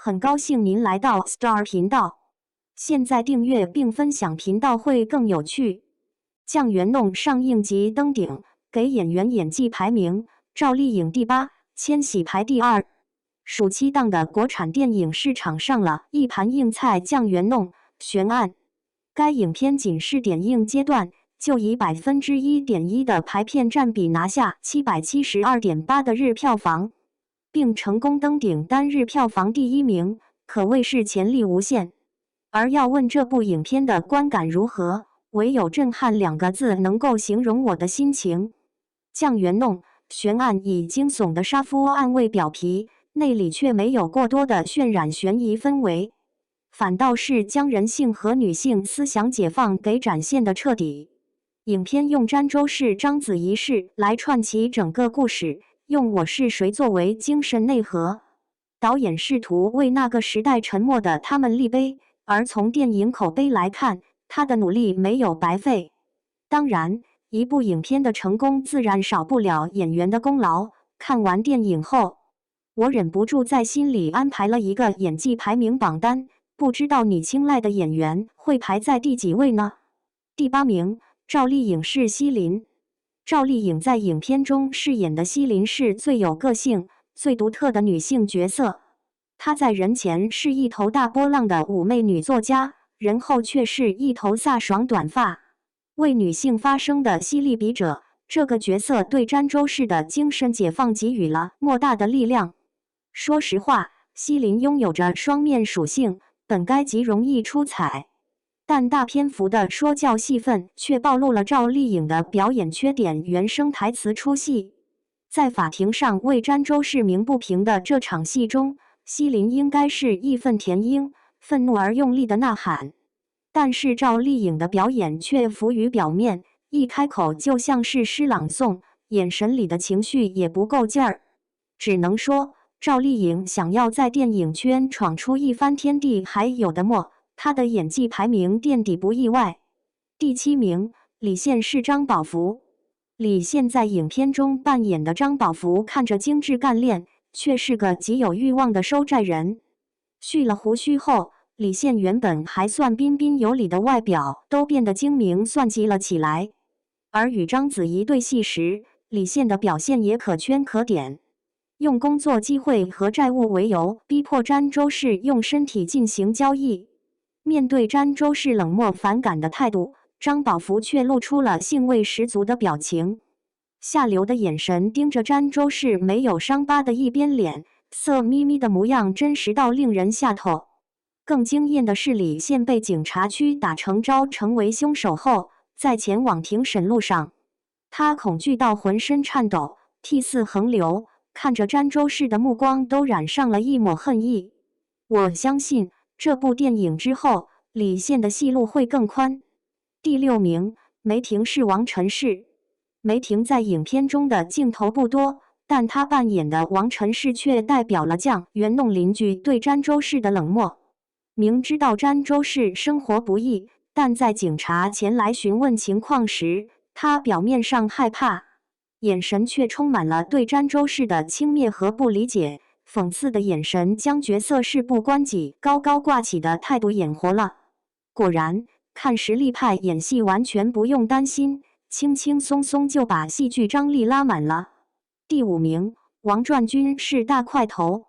很高兴您来到 Star 频道。现在订阅并分享频道会更有趣。酱园弄上映即登顶，给演员演技排名，赵丽颖第8，千玺排第2。暑期档的国产电影市场上了一盘硬菜，酱园弄悬案。该影片仅是点映阶段，就以1.1%的排片占比拿下772.8的日票房，并成功登顶单日票房第1名，可谓是潜力无限。而要问这部影片的观感如何，唯有震撼2个字能够形容我的心情。酱园弄悬案以惊悚的杀夫案为表皮，内里却没有过多的渲染悬疑氛围，反倒是将人性和女性思想解放给展现的彻底。影片用詹周氏、章子怡氏来串起整个故事，用我是谁作为精神内核。导演试图为那个时代沉默的他们立碑，而从电影口碑来看，他的努力没有白费。当然，一部影片的成功自然少不了演员的功劳。看完电影后，我忍不住在心里安排了一个演技排名榜单，不知道你青睐的演员会排在第几位呢？第8名，赵丽颖是西林。赵丽颖在影片中饰演的西林是最有个性、最独特的女性角色。她在人前是一头大波浪的妩媚女作家，人后却是一头飒爽短发，为女性发声的犀利笔者。这个角色对詹周氏的精神解放给予了莫大的力量。说实话，西林拥有着双面属性，本该极容易出彩，但大篇幅的说教戏份却暴露了赵丽颖的表演缺点。原声台词出戏，在法庭上为詹周氏鸣不平的这场戏中，西林应该是义愤填膺，愤怒而用力的呐喊，但是赵丽颖的表演却浮于表面，一开口就像是诗朗诵，眼神里的情绪也不够劲儿。只能说，赵丽颖想要在电影圈闯出一番天地还有的磨，她的演技排名垫底不意外。第7名，李现是张宝福。李现在影片中扮演的张宝福看着精致干练，却是个极有欲望的收债人。蓄了胡须后，李现原本还算彬彬有礼的外表都变得精明算计了起来。而与章子怡对戏时，李现的表现也可圈可点，用工作机会和债务为由，逼迫詹周氏用身体进行交易。面对詹周氏冷漠反感的态度，张宝福却露出了兴味十足的表情，下流的眼神盯着詹周氏没有伤疤的一边脸，色眯眯的模样真实到令人下头。更惊艳的是，李现被警察局打成招成为凶手后，在前往庭审路上，他恐惧到浑身颤抖，涕泗横流，看着詹周氏的目光都染上了一抹恨意。我相信这部电影之后，李现的戏路会更宽。第6名，梅婷是王晨氏。梅婷在影片中的镜头不多，但她扮演的王晨氏却代表了酱园弄邻居对詹周氏的冷漠。明知道詹周氏生活不易，但在警察前来询问情况时，他表面上害怕，眼神却充满了对詹周氏的轻蔑和不理解。讽刺的眼神将角色事不关己高高挂起的态度演活了。果然，看实力派演戏完全不用担心，轻轻松松就把戏剧张力拉满了。第5名，王传君是大块头。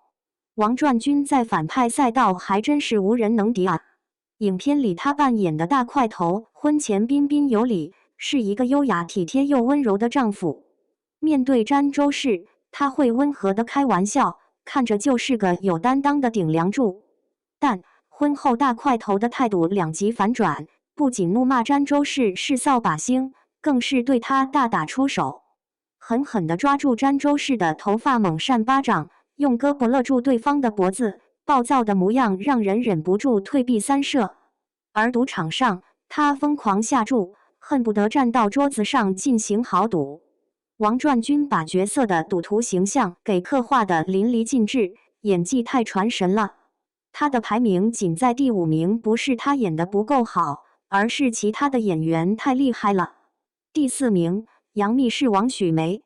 王传君在反派赛道还真是无人能敌啊！影片里他扮演的大块头，婚前彬彬有礼，是一个优雅体贴又温柔的丈夫。面对詹周氏，他会温和的开玩笑，看着就是个有担当的顶梁柱。但婚后大块头的态度两极反转，不仅怒骂詹周氏是扫把星，更是对他大打出手，狠狠地抓住詹周氏的头发猛扇巴掌，用胳膊勒住对方的脖子，暴躁的模样让人忍不住退避三舍。而赌场上，他疯狂下注，恨不得站到桌子上进行豪赌。王传君把角色的赌徒形象给刻画得淋漓尽致，演技太传神了。他的排名仅在第5名，不是他演得不够好，而是其他的演员太厉害了。第4名，杨幂是王许梅。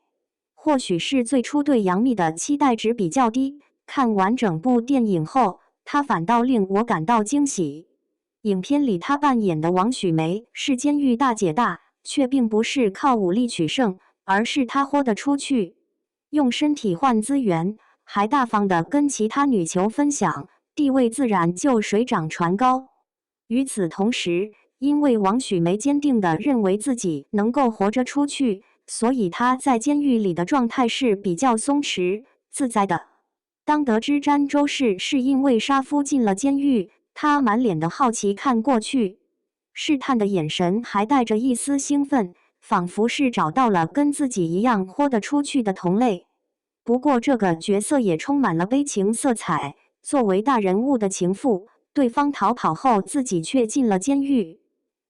或许是最初对杨幂的期待值比较低，看完整部电影后，她反倒令我感到惊喜。影片里她扮演的王许梅是监狱大姐大，却并不是靠武力取胜，而是她豁得出去，用身体换资源，还大方地跟其他女囚分享，地位自然就水涨船高。与此同时，因为王许梅坚定地认为自己能够活着出去，所以她在监狱里的状态是比较松弛自在的。当得知詹周氏是因为杀夫进了监狱，她满脸的好奇看过去，试探的眼神还带着一丝兴奋，仿佛是找到了跟自己一样豁得出去的同类。不过这个角色也充满了悲情色彩，作为大人物的情妇，对方逃跑后自己却进了监狱。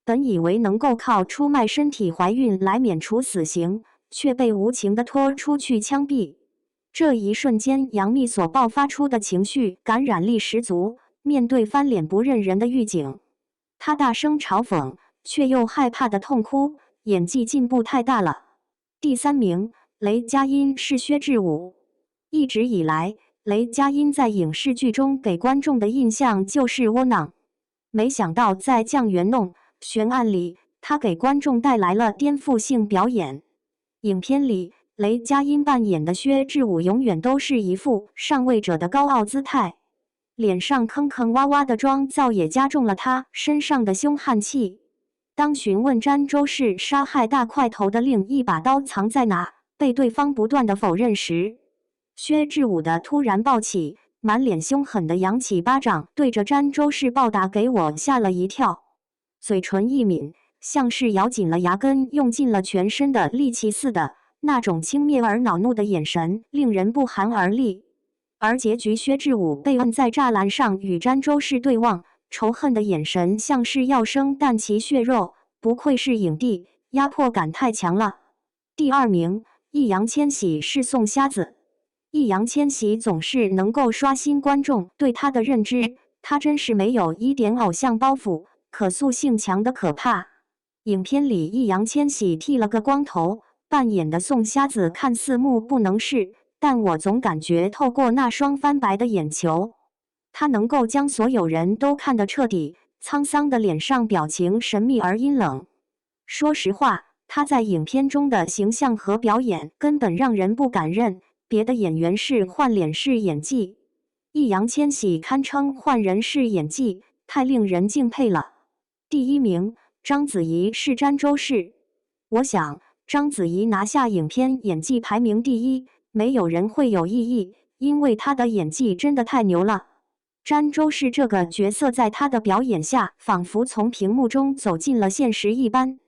本以为能够靠出卖身体怀孕来免除死刑，却被无情地拖出去枪毙。这一瞬间，杨幂所爆发出的情绪感染力十足。面对翻脸不认人的狱警，她大声嘲讽，却又害怕的痛哭，演技进步太大了。第3名，雷佳音是薛之武。一直以来，雷佳音在影视剧中给观众的印象就是窝囊，没想到在《酱园弄》悬案里，他给观众带来了颠覆性表演。影片里，雷佳音扮演的薛之武永远都是一副上位者的高傲姿态，脸上坑坑洼洼的妆造也加重了他身上的凶悍气。当询问詹周氏杀害大块头的另一把刀藏在哪，被对方不断的否认时，薛之武的突然暴起，满脸凶狠的扬起巴掌，对着詹周氏暴打，给我吓了一跳。嘴唇一抿，像是咬紧了牙根，用尽了全身的力气似的，那种轻蔑而恼怒的眼神令人不寒而栗。而结局，薛之武被摁在栅栏上与詹周氏对望，仇恨的眼神像是要生啖其血肉，不愧是影帝，压迫感太强了。第2名，易烊千玺是宋瞎子。易烊千玺总是能够刷新观众对他的认知，他真是没有一点偶像包袱，可塑性强的可怕。影片里，易烊千玺剃了个光头，扮演的宋瞎子看似目不能视，但我总感觉透过那双翻白的眼球，他能够将所有人都看得彻底。沧桑的脸上表情神秘而阴冷。说实话，他在影片中的形象和表演根本让人不敢认，别的演员是换脸式演技，易烊千玺堪称换人式演技，太令人敬佩了。第1名，章子怡是詹周氏。我想，章子怡拿下影片演技排名第1，没有人会有异议，因为她的演技真的太牛了。詹周氏这个角色在她的表演下，仿佛从屏幕中走进了现实一般。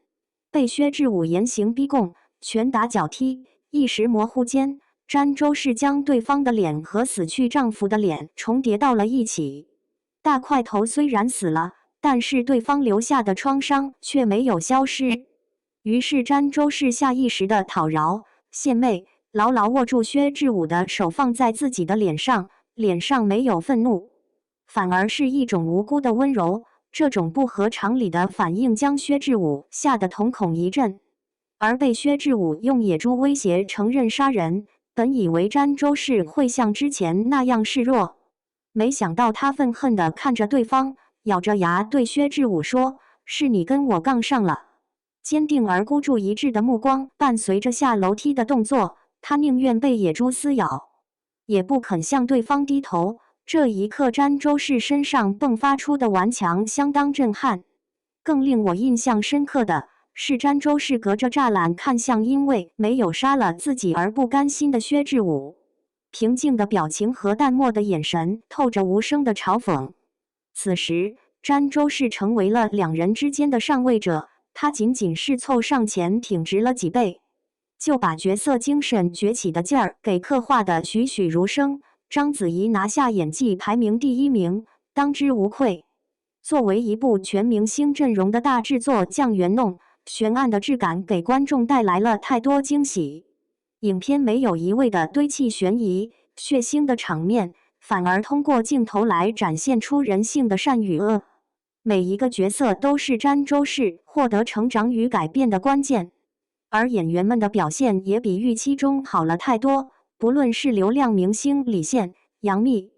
被薛之武严刑逼供，拳打脚踢，一时模糊间，詹周氏将对方的脸和死去丈夫的脸重叠到了一起。大块头虽然死了，但是对方留下的创伤却没有消失。于是詹周氏下意识地讨饶献媚，牢牢握住薛之武的手，放在自己的脸上，脸上没有愤怒，反而是一种无辜的温柔。这种不合常理的反应将薛之武吓得瞳孔一震，而被薛之武用野猪威胁承认杀人，本以为詹周氏会像之前那样示弱，没想到他愤恨地看着对方，咬着牙对薛之武说：“是你跟我杠上了。”坚定而孤注一掷的目光伴随着下楼梯的动作，他宁愿被野猪撕咬，也不肯向对方低头。这一刻，詹周氏身上迸发出的顽强相当震撼。更令我印象深刻的是，詹周氏隔着栅栏看向因为没有杀了自己而不甘心的薛之武，平静的表情和淡漠的眼神透着无声的嘲讽。此时，詹周氏成为了两人之间的上位者，他仅仅是凑上前挺直了几倍，就把角色精神崛起的劲儿给刻画得栩栩如生。章子怡拿下演技排名第1名，当之无愧。作为一部全明星阵容的大制作，《酱园弄》悬案的质感给观众带来了太多惊喜。影片没有一味的堆砌悬疑、血腥的场面，反而通过镜头来展现出人性的善与恶。每一个角色都是詹周氏获得成长与改变的关键，而演员们的表现也比预期中好了太多。不论是流量明星李现、杨幂、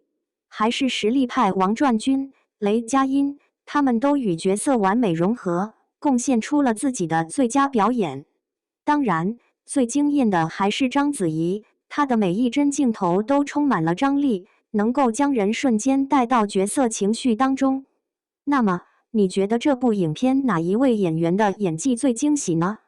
还是实力派王传君、雷佳音，他们都与角色完美融合，贡献出了自己的最佳表演。当然，最惊艳的还是章子怡，她的每一帧镜头都充满了张力，能够将人瞬间带到角色情绪当中。那么，你觉得这部影片哪一位演员的演技最惊喜呢？